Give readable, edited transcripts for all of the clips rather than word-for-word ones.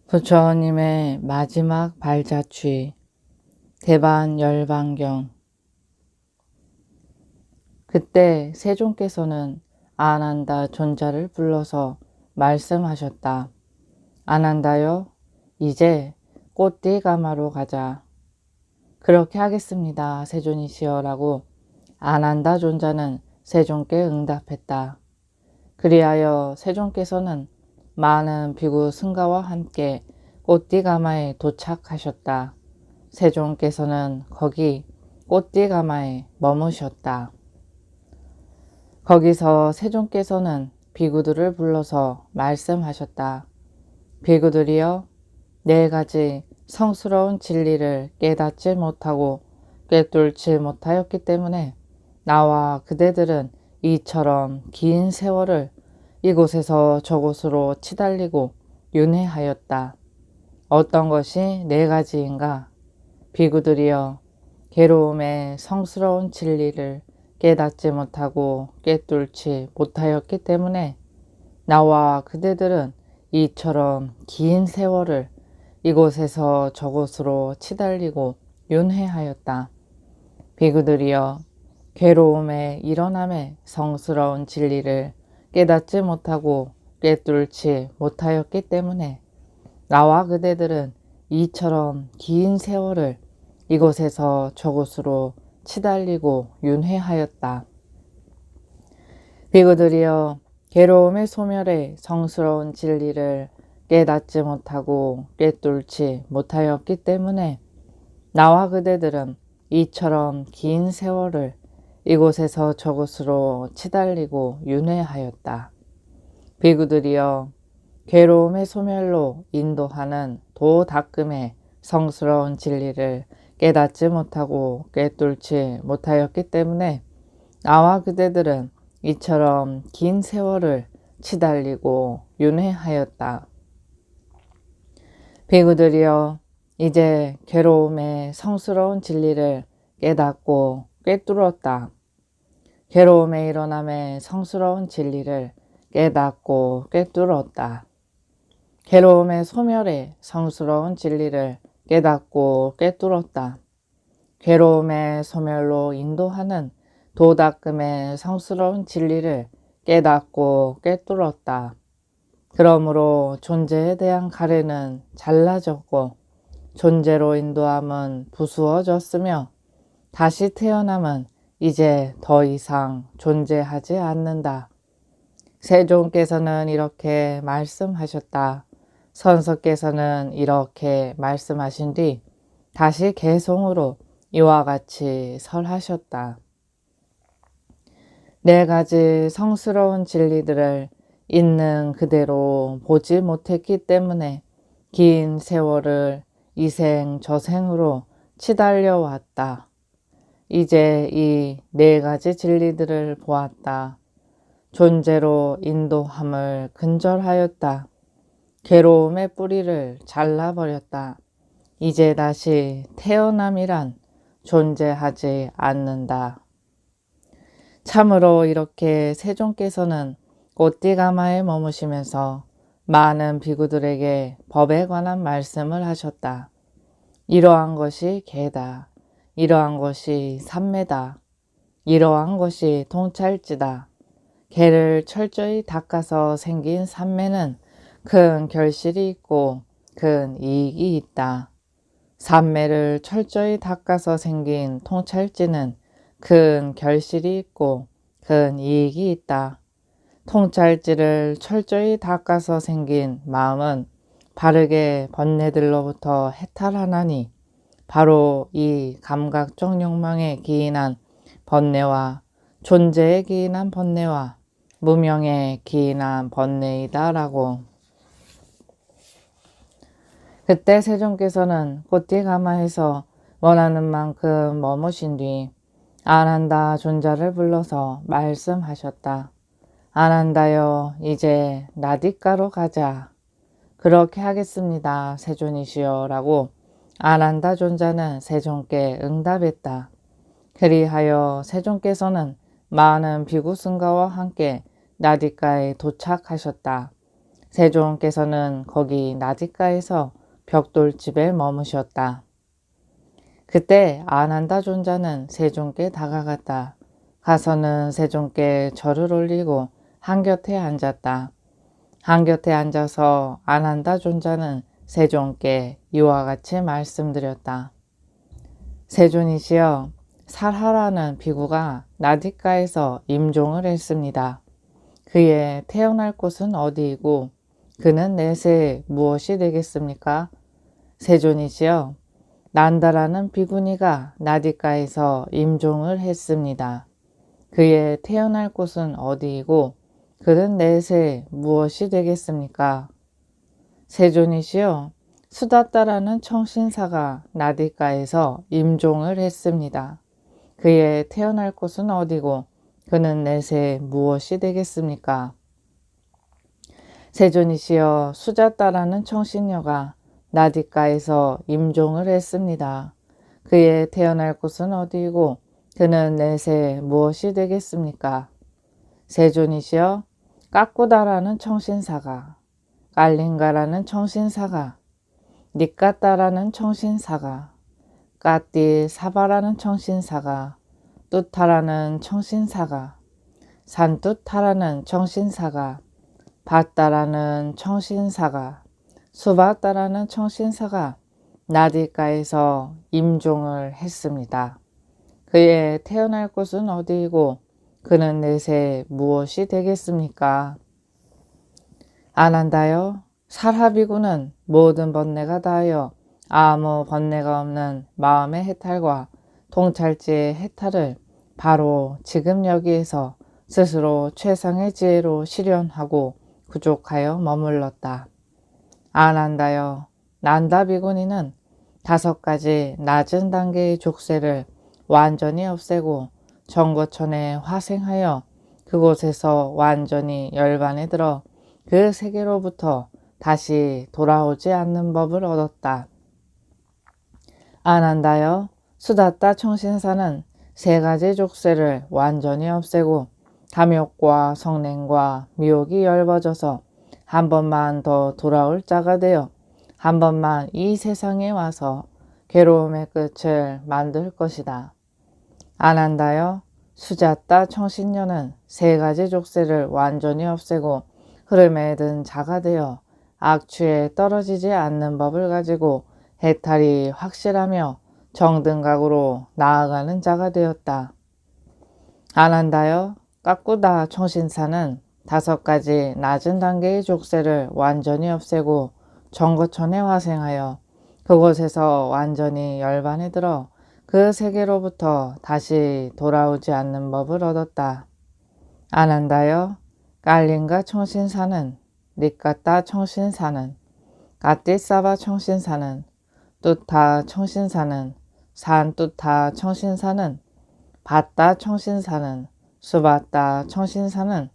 부처님의 마지막 발자취 대반 열반경. 그때 세존께서는 아난다 존자를 불러서 말씀하셨다. 아난다여, 이제 꽃띠가마로 가자. 그렇게 하겠습니다, 세존이시여 라고 아난다 존자는 세존께 응답했다. 그리하여 세존께서는 많은 비구 승가와 함께 꽃띠가마에 도착하셨다. 세존께서는 거기 꽃띠가마에 머무셨다. 거기서 세존께서는 비구들을 불러서 말씀하셨다. 비구들이여, 네 가지 성스러운 진리를 깨닫지 못하고 꿰뚫지 못하였기 때문에 나와 그대들은 이처럼 긴 세월을 이곳에서 저곳으로 치달리고 윤회하였다. 어떤 것이 네 가지인가? 비구들이여, 괴로움의 성스러운 진리를 깨닫지 못하고 꿰뚫지 못하였기 때문에 나와 그대들은 이처럼 긴 세월을 이곳에서 저곳으로 치달리고 윤회하였다. 비구들이여, 괴로움의 일어남의 성스러운 진리를 깨닫지 못하고 꿰뚫지 못하였기 때문에 나와 그대들은 이처럼 긴 세월을 이곳에서 저곳으로 치달리고 윤회하였다. 비구들이여, 괴로움의 소멸의 성스러운 진리를 깨닫지 못하고 꿰뚫지 못하였기 때문에 나와 그대들은 이처럼 긴 세월을 이곳에서 저곳으로 치달리고 윤회하였다. 비구들이여, 괴로움의 소멸로 인도하는 도닦음의 성스러운 진리를 깨닫지 못하고 꿰뚫지 못하였기 때문에 나와 그대들은 이처럼 긴 세월을 치달리고 윤회하였다. 비구들이여, 이제 괴로움의 성스러운 진리를 깨닫고 꿰뚫었다. 괴로움의 일어남의 성스러운 진리를 깨닫고 꿰뚫었다. 괴로움의 소멸의 성스러운 진리를 깨닫고 꿰뚫었다. 괴로움의 소멸로 인도하는 도닦음의 성스러운 진리를 깨닫고 꿰뚫었다. 그러므로 존재에 대한 가래는 잘라졌고 존재로 인도함은 부수어졌으며 다시 태어남은 이제 더 이상 존재하지 않는다. 세존께서는 이렇게 말씀하셨다. 선서께서는 이렇게 말씀하신 뒤 다시 개송으로 이와 같이 설하셨다. 네 가지 성스러운 진리들을 있는 그대로 보지 못했기 때문에 긴 세월을 이생 저생으로 치달려 왔다. 이제 이 네 가지 진리들을 보았다. 존재로 인도함을 근절하였다. 괴로움의 뿌리를 잘라버렸다. 이제 다시 태어남이란 존재하지 않는다. 참으로 이렇게 세존께서는 꽃띠가마에 머무시면서 많은 비구들에게 법에 관한 말씀을 하셨다. 이러한 것이 개다. 이러한 것이 삼매다. 이러한 것이 통찰지다. 개를 철저히 닦아서 생긴 삼매는 큰 결실이 있고 큰 이익이 있다. 삼매를 철저히 닦아서 생긴 통찰지는 큰 결실이 있고 큰 이익이 있다. 통찰지를 철저히 닦아서 생긴 마음은 바르게 번뇌들로부터 해탈하나니 바로 이 감각적 욕망에 기인한 번뇌와 존재에 기인한 번뇌와 무명에 기인한 번뇌이다 라고. 그때 세존께서는 꽃띠가마에서 원하는 만큼 머무신 뒤 아난다 존자를 불러서 말씀하셨다. 아난다여, 이제 나디가로 가자. 그렇게 하겠습니다, 세존이시여 라고 아난다 존자는 세존께 응답했다. 그리하여 세존께서는 많은 비구 승가와 함께 나디가에 도착하셨다. 세존께서는 거기 나디가에서 벽돌집에 머무셨다. 그때 아난다 존자는 세존께 다가갔다. 가서는 세존께 절을 올리고 한곁에 앉았다. 한곁에 앉아서 아난다 존자는 세존께 이와 같이 말씀드렸다. 세존이시여, 살하라는 비구가 나디가에서 임종을 했습니다. 그의 태어날 곳은 어디이고 그는 내세에 무엇이 되겠습니까? 세존이시여, 난다라는 비구니가 나디가에서 임종을 했습니다. 그의 태어날 곳은 어디이고 그는 내세에 무엇이 되겠습니까? 세존이시여, 수다따라는 청신사가 나디가에서 임종을 했습니다. 그의 태어날 곳은 어디고 그는 내세에 무엇이 되겠습니까? 세존이시여, 수자따라는 청신녀가 나디가에서 임종을 했습니다. 그의 태어날 곳은 어디이고 그는 내세에 무엇이 되겠습니까? 세존이시여, 까꾸다라는 청신사가, 깔린가라는 청신사가, 니까따라는 청신사가, 까띠 사바라는 청신사가, 뚜타라는 청신사가, 산뚜타라는 청신사가, 바따라는 청신사가, 수바따라는 청신사가 나디가에서 임종을 했습니다. 그의 태어날 곳은 어디이고 그는 내세에 무엇이 되겠습니까? 아난다여, 살하비구는 모든 번뇌가 다하여 아무 번뇌가 없는 마음의 해탈과 통찰지의 해탈을 바로 지금 여기에서 스스로 최상의 지혜로 실현하고 구족하여 머물렀다. 아난다여, 난다비구니는 5가지 낮은 단계의 족쇄를 완전히 없애고 정거천에 화생하여 그곳에서 완전히 열반에 들어 그 세계로부터 다시 돌아오지 않는 법을 얻었다. 아난다여, 수다따 청신사는 3가지 족쇄를 완전히 없애고 탐욕과 성냉과 미혹이 엷어져서 한 번만 더 돌아올 자가 되어 한 번만 이 세상에 와서 괴로움의 끝을 만들 것이다. 아난다여, 수자따 청신녀는 3가지 족쇄를 완전히 없애고 흐름에 든 자가 되어 악취에 떨어지지 않는 법을 가지고 해탈이 확실하며 정등각으로 나아가는 자가 되었다. 아난다여, 까꾸다 청신사는 5가지 낮은 단계의 족쇄를 완전히 없애고 정거천에 화생하여 그곳에서 완전히 열반에 들어 그 세계로부터 다시 돌아오지 않는 법을 얻었다. 아난다여, 깔린가 청신사는, 니까따 청신사는, 까띠사바 청신사는, 뚜타 청신사는, 산뚜타 청신사는, 바따 청신사는, 수바따 청신사는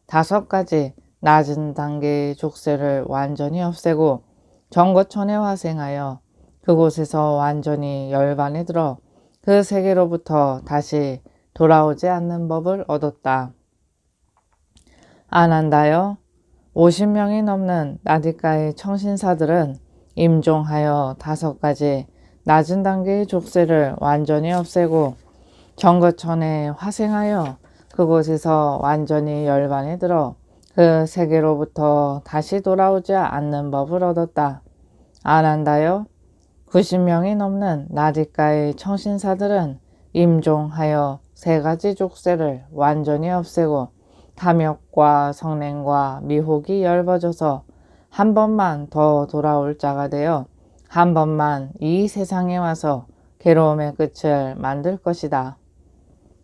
5가지 낮은 단계의 족쇄를 완전히 없애고 정거천에 화생하여 그곳에서 완전히 열반에 들어 그 세계로부터 다시 돌아오지 않는 법을 얻었다. 아난다여, 50명이 넘는 나디가의 청신사들은 임종하여 5가지 낮은 단계의 족쇄를 완전히 없애고 정거천에 화생하여 그곳에서 완전히 열반에 들어 그 세계로부터 다시 돌아오지 않는 법을 얻었다. 아난다여, 90명이 넘는 나디가의 청신사들은 임종하여 3가지 족쇄를 완전히 없애고 탐욕과 성냉과 미혹이 엷어져서 한 번만 더 돌아올 자가 되어 한 번만 이 세상에 와서 괴로움의 끝을 만들 것이다.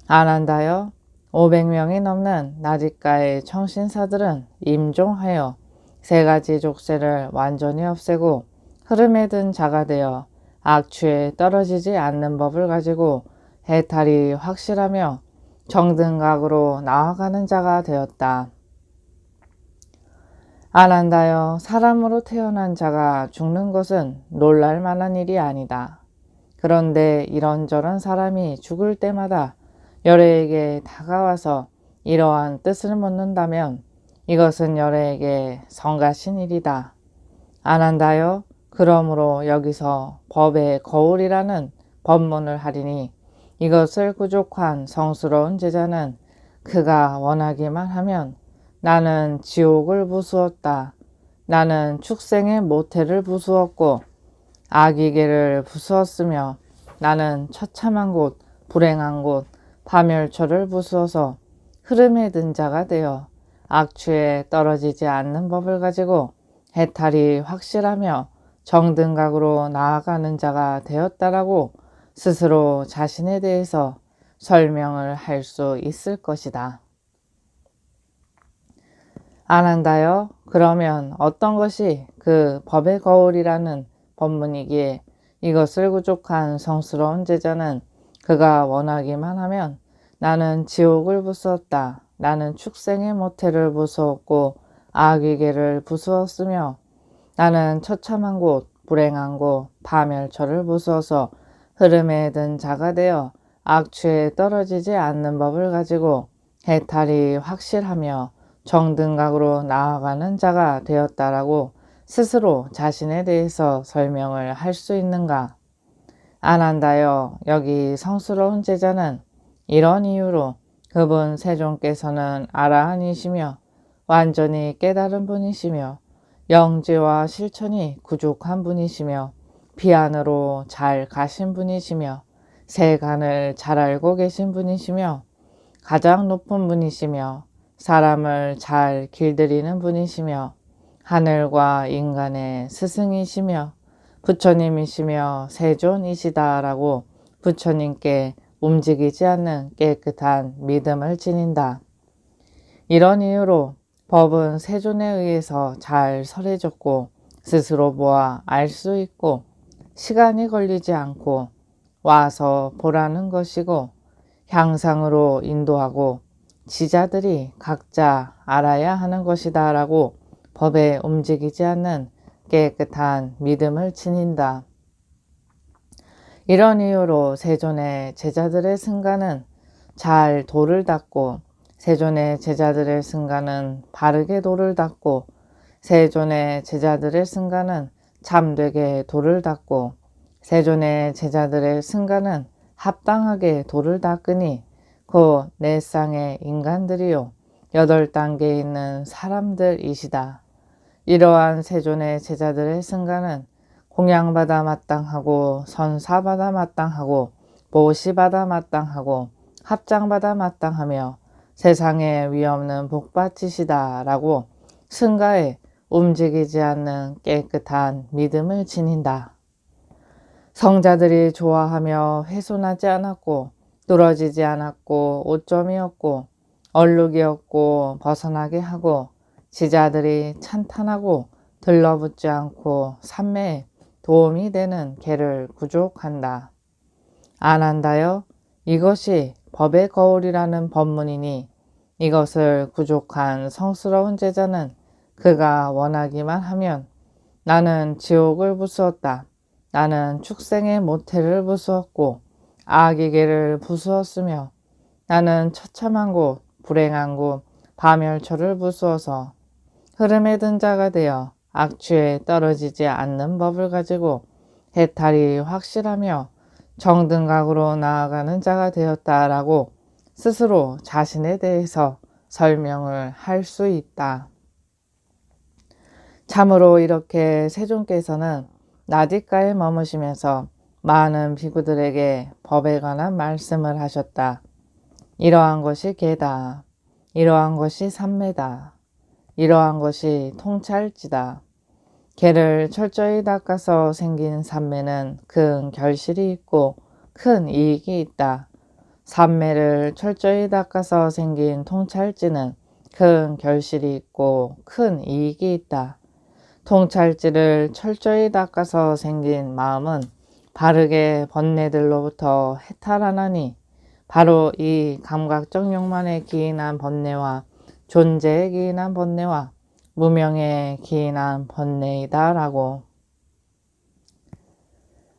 아난다여, 500명이 넘는 나디가의 청신사들은 임종하여 3가지 족쇄를 완전히 없애고 흐름에 든 자가 되어 악취에 떨어지지 않는 법을 가지고 해탈이 확실하며 정등각으로 나아가는 자가 되었다. 아난다여, 사람으로 태어난 자가 죽는 것은 놀랄 만한 일이 아니다. 그런데 이런저런 사람이 죽을 때마다 열애에게 다가와서 이러한 뜻을 묻는다면 이것은 열애에게 성가신 일이다. 안 한다요? 그러므로 여기서 법의 거울이라는 법문을 하리니 이것을 구족한 성스러운 제자는 그가 원하기만 하면 나는 지옥을 부수었다. 나는 축생의 모태를 부수었고 악이계를 부수었으며 나는 처참한 곳, 불행한 곳, 파멸처를 부수어서 흐름에 든 자가 되어 악취에 떨어지지 않는 법을 가지고 해탈이 확실하며 정등각으로 나아가는 자가 되었다라고 스스로 자신에 대해서 설명을 할 수 있을 것이다. 안 한다요? 그러면 어떤 것이 그 법의 거울이라는 법문이기에 이것을 구족한 성스러운 제자는 그가 원하기만 하면 나는 지옥을 부수었다. 나는 축생의 모태를 부수었고 악의계를 부수었으며 나는 처참한 곳, 불행한 곳, 파멸처를 부수어서 흐름에 든 자가 되어 악취에 떨어지지 않는 법을 가지고 해탈이 확실하며 정등각으로 나아가는 자가 되었다라고 스스로 자신에 대해서 설명을 할 수 있는가? 안 한다요. 여기 성스러운 제자는 이런 이유로 그분 세존께서는 아라한이시며 완전히 깨달은 분이시며 영지와 실천이 구족한 분이시며 비안으로 잘 가신 분이시며 세간을 잘 알고 계신 분이시며 가장 높은 분이시며 사람을 잘 길들이는 분이시며 하늘과 인간의 스승이시며 부처님이시며 세존이시다라고 부처님께 움직이지 않는 깨끗한 믿음을 지닌다. 이런 이유로 법은 세존에 의해서 잘 설해졌고 스스로 보아 알 수 있고 시간이 걸리지 않고 와서 보라는 것이고 향상으로 인도하고 지자들이 각자 알아야 하는 것이다 라고 법에 움직이지 않는 깨끗한 믿음을 지닌다. 이런 이유로 세존의 제자들의 승가는 잘 도를 닦고 세존의 제자들의 승가는 바르게 도를 닦고 세존의 제자들의 승가는 참되게 도를 닦고 세존의 제자들의 승가는 합당하게 도를 닦으니 그 네 쌍의 인간들이요 8단계에 있는 사람들이시다. 이러한 세존의 제자들의 승가는 공양받아 마땅하고 선사받아 마땅하고 보시받아 마땅하고 합장받아 마땅하며 세상에 위없는 복받치시다 라고 승가에 움직이지 않는 깨끗한 믿음을 지닌다. 성자들이 좋아하며 훼손하지 않았고 뚫어지지 않았고 오점이었고 얼룩이었고 벗어나게 하고 지자들이 찬탄하고 들러붙지 않고 삼매에 도움이 되는 개를 구족한다. 안 한다요? 이것이 법의 거울이라는 법문이니 이것을 구족한 성스러운 제자는 그가 원하기만 하면 나는 지옥을 부수었다. 나는 축생의 모태를 부수었고 악의계를 부수었으며 나는 처참한 곳, 불행한 곳, 파멸처를 부수어서 흐름에 든 자가 되어 악취에 떨어지지 않는 법을 가지고 해탈이 확실하며 정등각으로 나아가는 자가 되었다라고 스스로 자신에 대해서 설명을 할 수 있다. 참으로 이렇게 세존께서는 나디가에 머무시면서 많은 비구들에게 법에 관한 말씀을 하셨다. 이러한 것이 개다. 이러한 것이 삼매다. 이러한 것이 통찰지다. 개를 철저히 닦아서 생긴 삼매는 큰 결실이 있고 큰 이익이 있다. 삼매를 철저히 닦아서 생긴 통찰지는 큰 결실이 있고 큰 이익이 있다. 통찰지를 철저히 닦아서 생긴 마음은 바르게 번뇌들로부터 해탈하나니 바로 이 감각적 욕망에 기인한 번뇌와 존재에 기인한 번뇌와 무명에 기인한 번뇌이다 라고.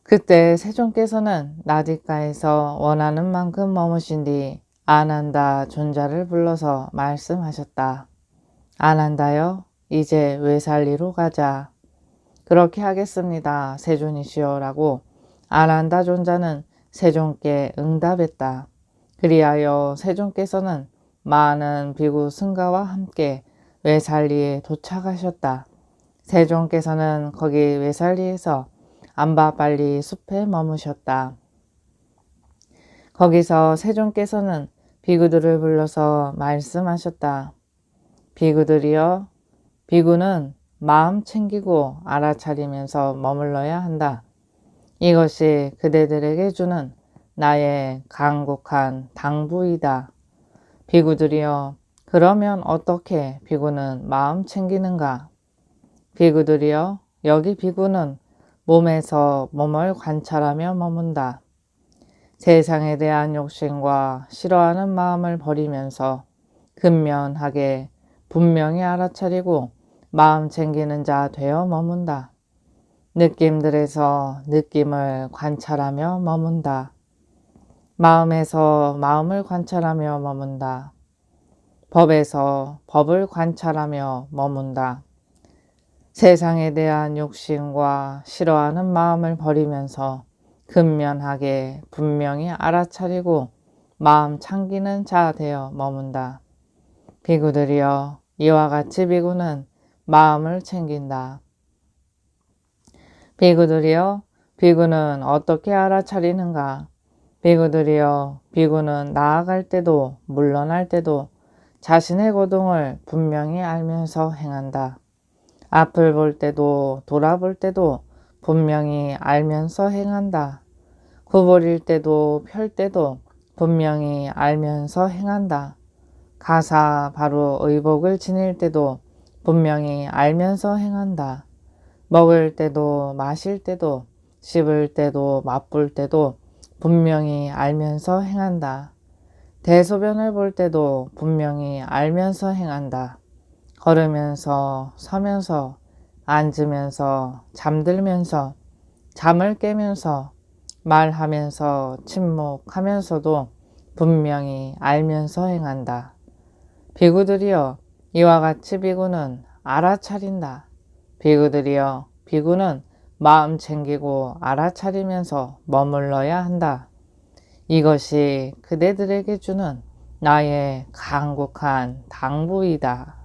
그때 세존께서는 나디가에서 원하는 만큼 머무신 뒤 안한다 존자를 불러서 말씀하셨다. 안 한다요? 이제 외살리로 가자. 그렇게 하겠습니다. 세존이시여 라고 안 한다 존자는 세존께 응답했다. 그리하여 세존께서는 많은 비구 승가와 함께 외살리에 도착하셨다. 세존께서는 거기 외살리에서 암바빨리 숲에 머무셨다. 거기서 세존께서는 비구들을 불러서 말씀하셨다. 비구들이여, 비구는 마음 챙기고 알아차리면서 머물러야 한다. 이것이 그대들에게 주는 나의 간곡한 당부이다. 비구들이여, 그러면 어떻게 비구는 마음 챙기는가? 비구들이여, 여기 비구는 몸에서 몸을 관찰하며 머문다. 세상에 대한 욕심과 싫어하는 마음을 버리면서 근면하게 분명히 알아차리고 마음 챙기는 자 되어 머문다. 느낌들에서 느낌을 관찰하며 머문다. 마음에서 마음을 관찰하며 머문다. 법에서 법을 관찰하며 머문다. 세상에 대한 욕심과 싫어하는 마음을 버리면서 근면하게 분명히 알아차리고 마음 챙기는 자 되어 머문다. 비구들이여, 이와 같이 비구는 마음을 챙긴다. 비구들이여, 비구는 어떻게 알아차리는가? 비구들이여, 비구는 나아갈 때도 물러날 때도 자신의 고통을 분명히 알면서 행한다. 앞을 볼 때도 돌아볼 때도 분명히 알면서 행한다. 구부릴 때도 펼 때도 분명히 알면서 행한다. 가사 바로 의복을 지닐 때도 분명히 알면서 행한다. 먹을 때도 마실 때도 씹을 때도 맛볼 때도 분명히 알면서 행한다. 대소변을 볼 때도 분명히 알면서 행한다. 걸으면서 서면서 앉으면서 잠들면서 잠을 깨면서 말하면서 침묵하면서도 분명히 알면서 행한다. 비구들이여, 이와 같이 비구는 알아차린다. 비구들이여, 비구는 마음 챙기고 알아차리면서 머물러야 한다. 이것이 그대들에게 주는 나의 간곡한 당부이다.